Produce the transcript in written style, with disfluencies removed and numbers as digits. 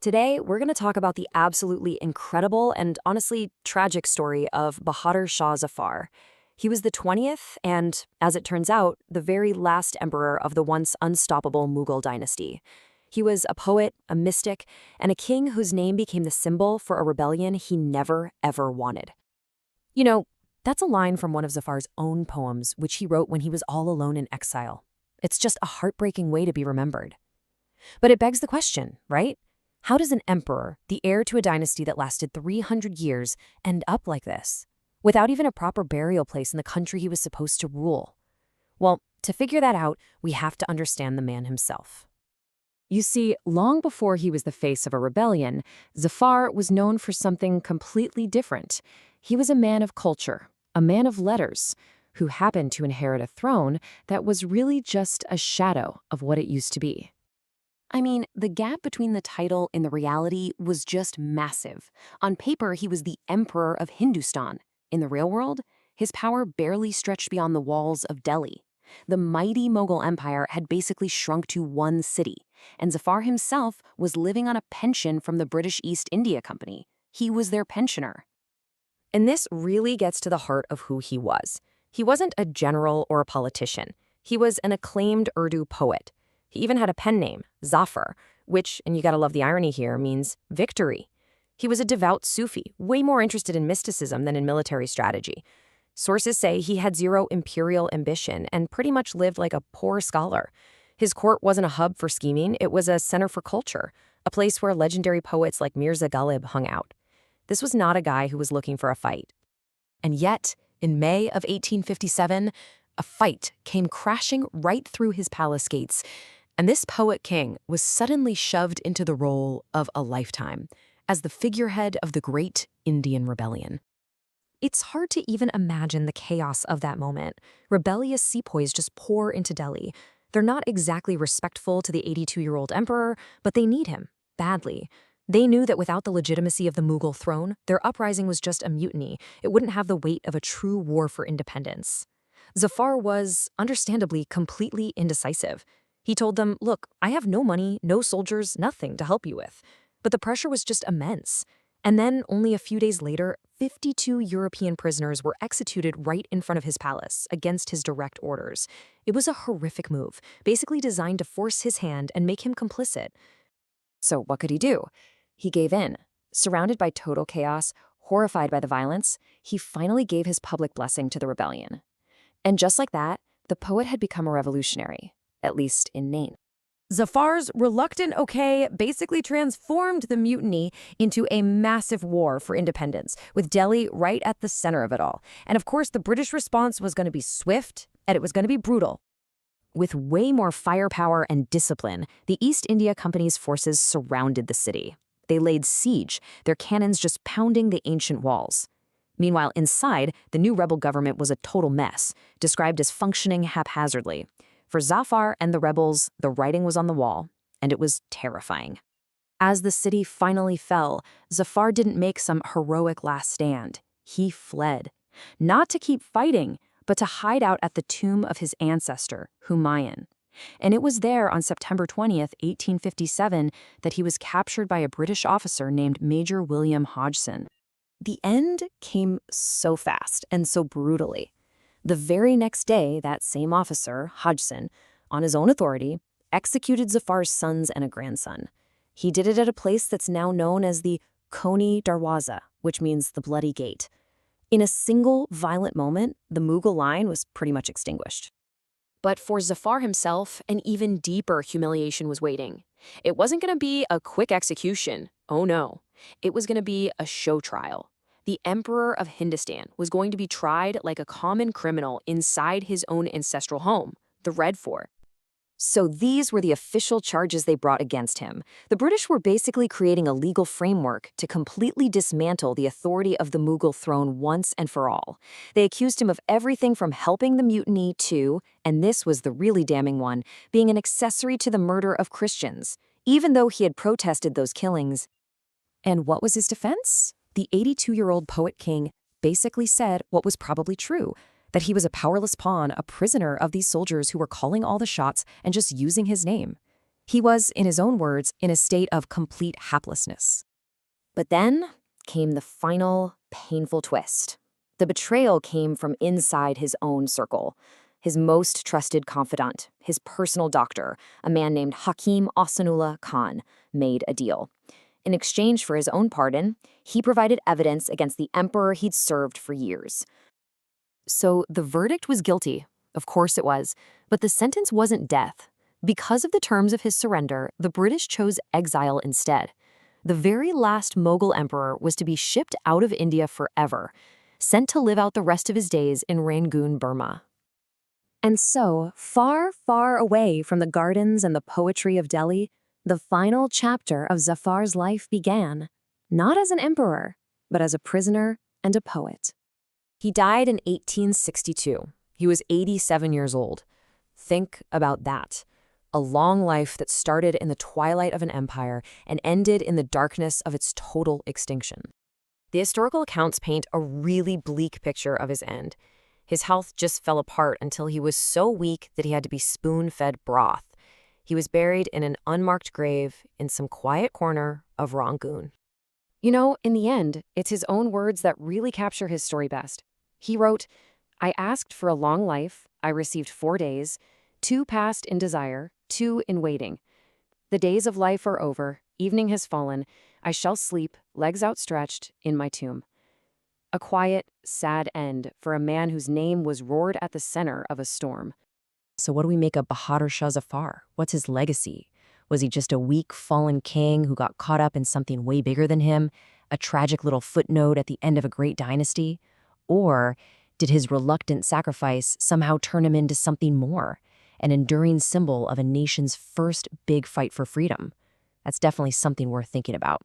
Today, we're going to talk about the absolutely incredible and honestly tragic story of Bahadur Shah Zafar. He was the 20th and, as it turns out, the very last emperor of the once unstoppable Mughal dynasty. He was a poet, a mystic, and a king whose name became the symbol for a rebellion he never, ever wanted. You know, that's a line from one of Zafar's own poems, which he wrote when he was all alone in exile. It's just a heartbreaking way to be remembered. But it begs the question, right? How does an emperor, the heir to a dynasty that lasted 300 years, end up like this, without even a proper burial place in the country he was supposed to rule? Well, to figure that out, we have to understand the man himself. You see, long before he was the face of a rebellion, Zafar was known for something completely different. He was a man of culture, a man of letters, who happened to inherit a throne that was really just a shadow of what it used to be. I mean, the gap between the title and the reality was just massive. On paper, he was the emperor of Hindustan. In the real world, his power barely stretched beyond the walls of Delhi. The mighty Mughal Empire had basically shrunk to one city, and Zafar himself was living on a pension from the British East India Company. He was their pensioner. And this really gets to the heart of who he was. He wasn't a general or a politician. He was an acclaimed Urdu poet. He even had a pen name, Zafar, which, and you gotta love the irony here, means victory. He was a devout Sufi, way more interested in mysticism than in military strategy. Sources say he had zero imperial ambition and pretty much lived like a poor scholar. His court wasn't a hub for scheming, it was a center for culture, a place where legendary poets like Mirza Ghalib hung out. This was not a guy who was looking for a fight. And yet, in May of 1857, a fight came crashing right through his palace gates. And this poet king was suddenly shoved into the role of a lifetime as the figurehead of the Great Indian Rebellion. It's hard to even imagine the chaos of that moment. Rebellious sepoys just pour into Delhi. They're not exactly respectful to the 82-year-old emperor, but they need him, badly. They knew that without the legitimacy of the Mughal throne, their uprising was just a mutiny. It wouldn't have the weight of a true war for independence. Zafar was, understandably, completely indecisive. He told them, look, I have no money, no soldiers, nothing to help you with. But the pressure was just immense. And then, only a few days later, 52 European prisoners were executed right in front of his palace, against his direct orders. It was a horrific move, basically designed to force his hand and make him complicit. So what could he do? He gave in. Surrounded by total chaos, horrified by the violence, he finally gave his public blessing to the rebellion. And just like that, the poet had become a revolutionary. At least in name. Zafar's reluctant okay basically transformed the mutiny into a massive war for independence, with Delhi right at the center of it all. And of course, the British response was going to be swift, and it was going to be brutal. With way more firepower and discipline, the East India Company's forces surrounded the city. They laid siege, their cannons just pounding the ancient walls. Meanwhile, inside, the new rebel government was a total mess, described as functioning haphazardly. For Zafar and the rebels, the writing was on the wall, and it was terrifying. As the city finally fell, Zafar didn't make some heroic last stand. He fled. Not to keep fighting, but to hide out at the tomb of his ancestor, Humayun. And it was there on September 20th, 1857, that he was captured by a British officer named Major William Hodgson. The end came so fast and so brutally. The very next day, that same officer, Hodgson, on his own authority, executed Zafar's sons and a grandson. He did it at a place that's now known as the Koni Darwaza, which means the Bloody Gate. In a single violent moment, the Mughal line was pretty much extinguished. But for Zafar himself, an even deeper humiliation was waiting. It wasn't going to be a quick execution. Oh no. It was going to be a show trial. The Emperor of Hindustan was going to be tried like a common criminal inside his own ancestral home, the Red Fort. So these were the official charges they brought against him. The British were basically creating a legal framework to completely dismantle the authority of the Mughal throne once and for all. They accused him of everything from helping the mutiny to, and this was the really damning one, being an accessory to the murder of Christians, even though he had protested those killings. And what was his defense? The 82-year-old poet king basically said what was probably true, that he was a powerless pawn, a prisoner of these soldiers who were calling all the shots and just using his name. He was, in his own words, in a state of complete haplessness. But then came the final, painful twist. The betrayal came from inside his own circle. His most trusted confidant, his personal doctor, a man named Hakim Ahsanullah Khan, made a deal. In exchange for his own pardon, he provided evidence against the emperor he'd served for years. So the verdict was guilty. Of course it was. But the sentence wasn't death. Because of the terms of his surrender, the British chose exile instead. The very last Mughal emperor was to be shipped out of India forever, sent to live out the rest of his days in Rangoon, Burma. And so, far, far away from the gardens and the poetry of Delhi, the final chapter of Zafar's life began, not as an emperor, but as a prisoner and a poet. He died in 1862. He was 87 years old. Think about that. A long life that started in the twilight of an empire and ended in the darkness of its total extinction. The historical accounts paint a really bleak picture of his end. His health just fell apart until he was so weak that he had to be spoon-fed broth. He was buried in an unmarked grave in some quiet corner of Rangoon. You know, in the end, it's his own words that really capture his story best. He wrote, "I asked for a long life, I received 4 days, 2 passed in desire, 2 in waiting. The days of life are over, evening has fallen, I shall sleep, legs outstretched, in my tomb." A quiet, sad end for a man whose name was roared at the center of a storm. So what do we make of Bahadur Shah Zafar? What's his legacy? Was he just a weak, fallen king who got caught up in something way bigger than him, a tragic little footnote at the end of a great dynasty? Or did his reluctant sacrifice somehow turn him into something more, an enduring symbol of a nation's first big fight for freedom? That's definitely something worth thinking about.